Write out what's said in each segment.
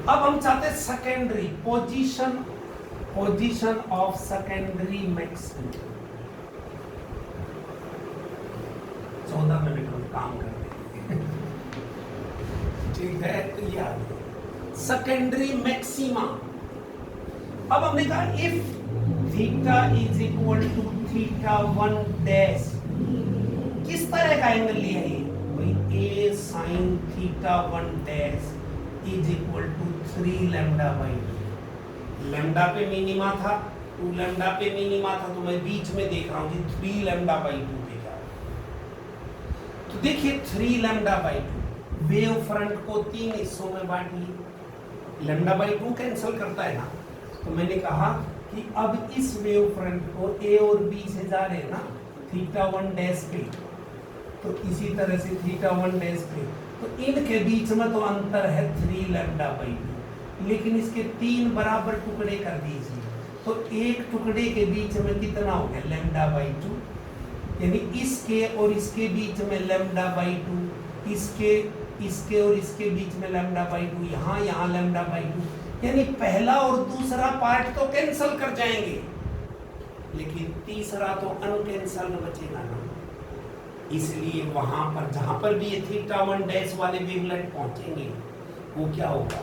अब हम चाहते हैं secondary position of secondary maximum. 14 minute हम काम करते हैं। ठीक है, तो ये आ गया सेकेंडरी मैक्सिमा। अब हमने कहा if theta is equal to theta 1 dash, किस तरह का एंगल लिया है भाई, a sine theta 1 dash is equal to 3 lambda by 2। Lambda पे मिनिमा था, 2 लैम्डा पे मिनिमा था, तो मैं बीच में देख रहा हूं कि 3 लैम्डा बाई 2 पे जा रहा है। तो देखिए 3 लैम्डा बाई 2 वेव फ्रंट को 3 हिस्सों में बांट ली, लैम्डा बाई 2 कैंसिल करता है ना। तो मैंने कहा कि अब इस वेव फ्रंट को ए और बी से जा रहे हैं ना थीटा 1 डैश पे, तो इसी तरह से थीटा 1 डैश पे, तो इनके बीच में तो अंतर है 3 लैम्डा बाई 2, लेकिन इसके 3 बराबर टुकड़े कर दीजिए, तो एक टुकड़े के बीच में कितना हो गया लैम्डा बाई 2, यानी इसके और इसके बीच में लैम्डा बाई 2, इसके और इसके बीच में लैम्डा बाई 2, यहाँ लैम्डा बाई 2, यानी पहला और दूसरा पार्ट तो कैंसिल कर जाएंगे, लेकिन तीसरा तो अनकैंसल बचेगा ना। इसलिए वहां पर जहां पर भी ये थीटा 1 डैश वाले वेवलेट पहुंचेंगे वो क्या होगा,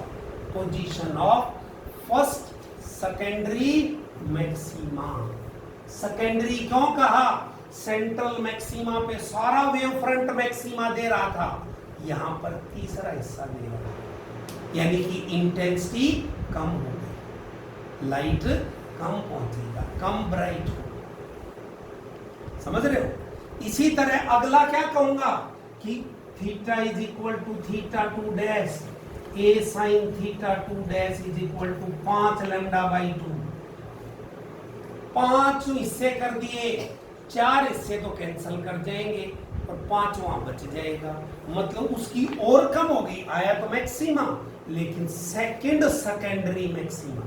position of first secondary maxima. Secondary क्यों कहा, सेंट्रल मैक्सिमा पे सारा वेव फ्रंट मैक्सिमा दे रहा था, यहां पर तीसरा हिस्सा दे रहा था, यानी कि इंटेंसिटी कम हो गई, लाइट कम पहुंचेगा, कम ब्राइट होगा। समझ रहे हो। इसी तरह अगला क्या कहूंगा कि theta is equal to theta 2 dash, a sine theta 2 dash is equal to 5 lambda by 2। 5 हिस्से कर दिए, 4 हिस्से तो कैंसिल कर जाएंगे और 5 वहां बच जाएगा, मतलब उसकी और कम हो गई। आया तो मैक्सिमा, लेकिन सेकंड सेकेंडरी मैक्सिमा,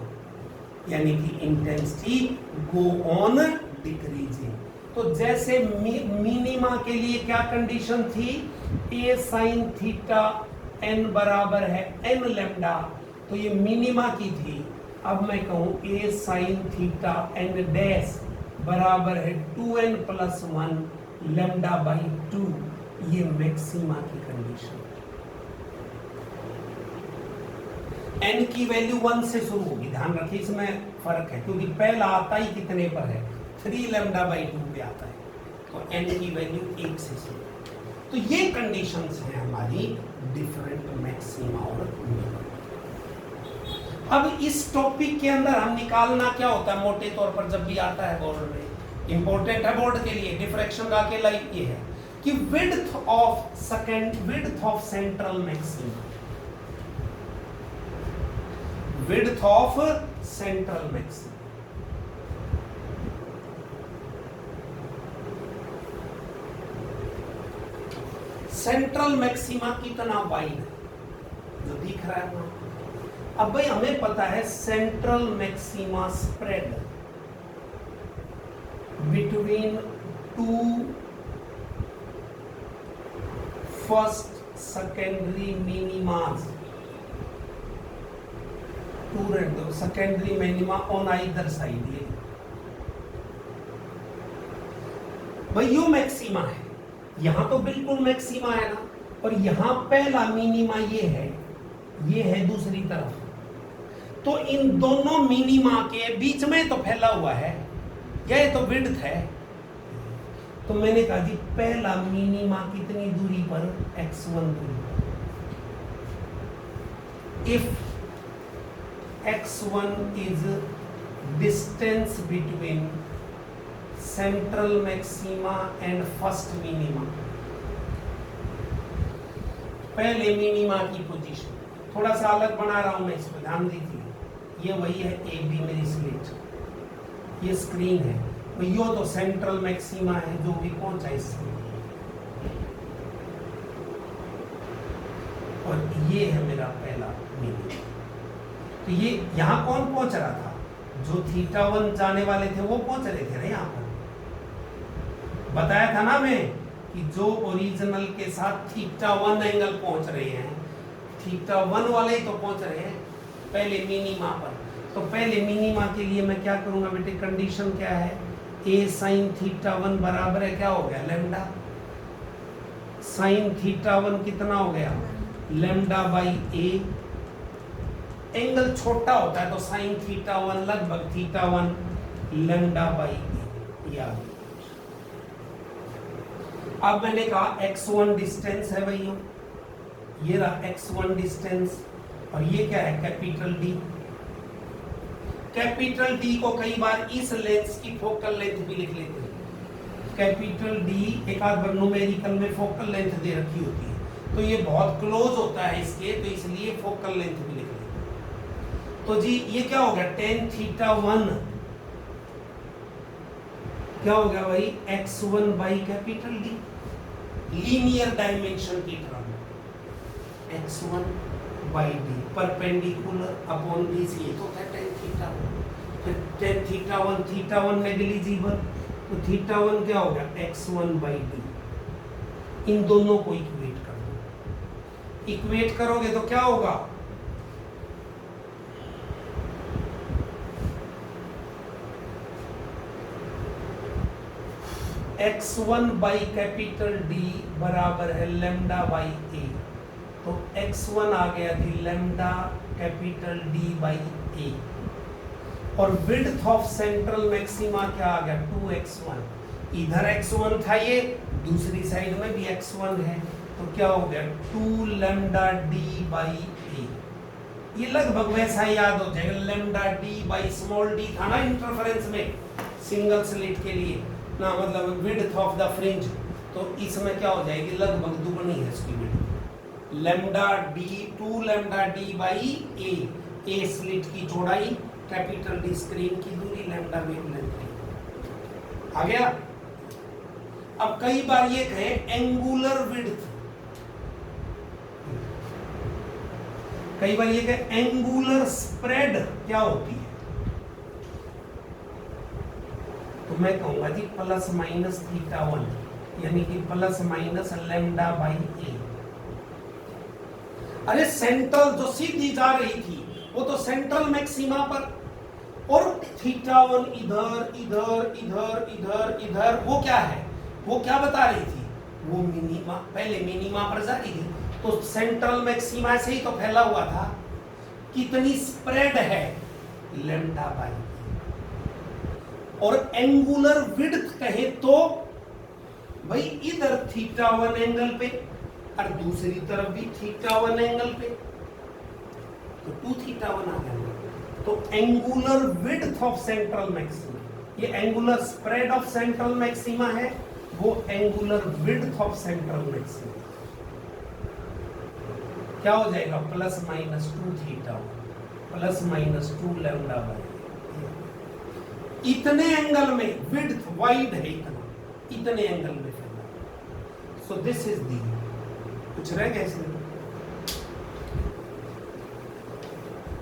यानी कि इंटेंसिटी गो ऑन डिक्रीजिंग। तो जैसे मिनिमा के लिए क्या कंडीशन थी, ए साइन थीटा एन बराबर है एन लैम्डा, तो ये मिनिमा की थी। अब मैं कहूं ए साइन थीटा एन डैश बराबर है 2n प्लस 1 लैम्डा बाई 2, ये मैक्सिमा की कंडीशन। n की वैल्यू 1 से शुरू होगी, ध्यान रखिए इसमें फर्क है, क्योंकि पहला आता ही कितने पर है 3 लैम्डा बाई 2 पे आता है, तो n की वैल्यू 1 से शुरू। तो ये कंडीशंस हैं हमारी डिफरेंट मैक्सिमा और मिनिमा। अब इस टॉपिक के अंदर हम निकालना क्या होता है मोटे तौर पर, जब भी आता है बोर्ड में, इंपॉर्टेंट है बोर्ड के लिए, डिफ्रैक्शन का अकेला ये है कि width of central maxima, width of central maxima. Central maxima कितना वाइड है जो दिख रहा है वहां। अब भाई हमें पता है central maxima spread between 2 first secondary मिनिमास, 2 secondary minima on either side. ये भाई यो मैक्सिमा है, यहां तो बिल्कुल मैक्सिमा है ना, और यहां पहला मिनिमा ये है दूसरी तरफ, तो इन दोनों मिनिमा के बीच में तो फैला हुआ है, यह तो विड्थ है। तो मैंने कहा जी पहला मिनिमा कितनी दूरी पर, x1 दूरी पर। If x1 is distance between central maxima and first minima, पहले मिनिमा की पोजीशन, थोड़ा सा अलग बना रहा हूं मैं इसको, ध्यान दीजिए। ये वही है ए बी मेरी स्लेट, ये स्क्रीन है, तो यो तो सेंट्रल मैक्सिमा है जो भी पहुंचा इससे, और ये है मेरा पहला मिनिमा। तो ये यहां कौन पहुंच रहा था, जो थीटा 1 जाने वाले थे वो पहुंच रहे थे ना, यहां पर बताया था ना मैं कि जो ओरिजिनल के साथ थीटा 1 एंगल पहुंच रहे हैं, थीटा 1 वाले ही तो पहुंच रहे हैं, पहले मिनिमा पर। तो पहले मिनिमा के लिए मैं क्या करूंगा बेटे, कंडीशन क्या है, a sin θ1 बराबर है क्या हो गया, लैम्डा। sin θ1 कितना हो गया, लैम्डा बाई a। एंगल छोटा होता है तो sin θ1 लगभग θ1 लैम्डा बाई a। या अब मैंने कहा x1 डिस्टेंस है भैया, ये रहा x1 डिस्टेंस, और ये क्या है, कैपिटल D। कैपिटल D को कई बार इस लेंस की फोकल लेंथ भी लिख लेते हैं। कैपिटल D एक आध बार न्यूमेरिकल में फोकल लेंथ दे रखी होती है, तो ये बहुत क्लोज होता है इसके, तो इसलिए फोकल लेंथ भी लिख लेते हैं। तो जी ये क्या हो गया, tan θ1 क्या हो गया भाई, x1 by capital D, linear dimension की term, x1 by D perpendicular upon this, ये तो था tan θ1। फिर tan θ1 नेग्लिजिबल, तो θ1 क्या हो गया, x1 बाई D। इन दोनों को इक्वेट कर दो, इक्वेट करोगे तो क्या होगा, x1 बाई कैपिटल D बराबर है लैम्डा बाई a। तो x1 आ गया थी lambda capital D by a, और विड्थ ऑफ सेंट्रल मैक्सिमा क्या आ गया, 2x1। इधर x1 था, ये दूसरी साइड में भी x1 है, तो क्या हो गया 2 लैम्डा D बाई a। ये लगभग वैसा याद हो जाएगा, lambda D by small d था ना इंटरफेरेंस में सिंगल स्लिट के लिए ना, मतलब विड्थ ऑफ द फ्रिंज, तो इसमें क्या हो जाएगी, लगभग दुगनी है इसकी width, lambda D 2 lambda D by a slit की चौड़ाई, कैपिटल D स्क्रीन की दूरी, लैम्डा वेवलेंथ आ गया। अब कई बार ये कहे एंगुलर विड्थ, कई बार ये कहे एंगुलर स्प्रेड क्या होती है, तो मैं कहूंगा जी प्लस माइनस θ1, यानी कि plus minus lambda by a। अरे सेंट्रल जो सीधी जा रही थी वो तो सेंट्रल मैक्सिमा पर, और θ1 इधर इधर इधर इधर इधर, वो क्या है, वो क्या बता रही थी, वो मिनिमा, पहले मिनिमा पर जा रही थी, तो सेंट्रल मैक्सिमा से ही तो फैला हुआ था। कितनी स्प्रेड है, लैम्डा बाई, और एंगुलर विड्थ कहे तो भाई इधर θ1 एंगल पे और दूसरी तरफ भी θ1 एंगल पे, तो 2θ1 आ गया। तो angular width of central maxima, ये angular spread of central maxima है, वो angular width of central maxima क्या हो जाएगा, plus minus 2θ1 plus minus 2 lambda by. इतने एंगल में विड्थ वाइड है, इतने एंगल में फैला, सो दिस इज दी। कुछ रह गया इसमें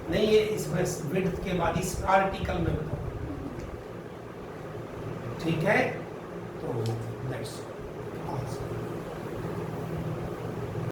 नहीं, ये इसमें विड्थ के बाद इस आर्टिकल में बताओ, ठीक है, तो दैट्स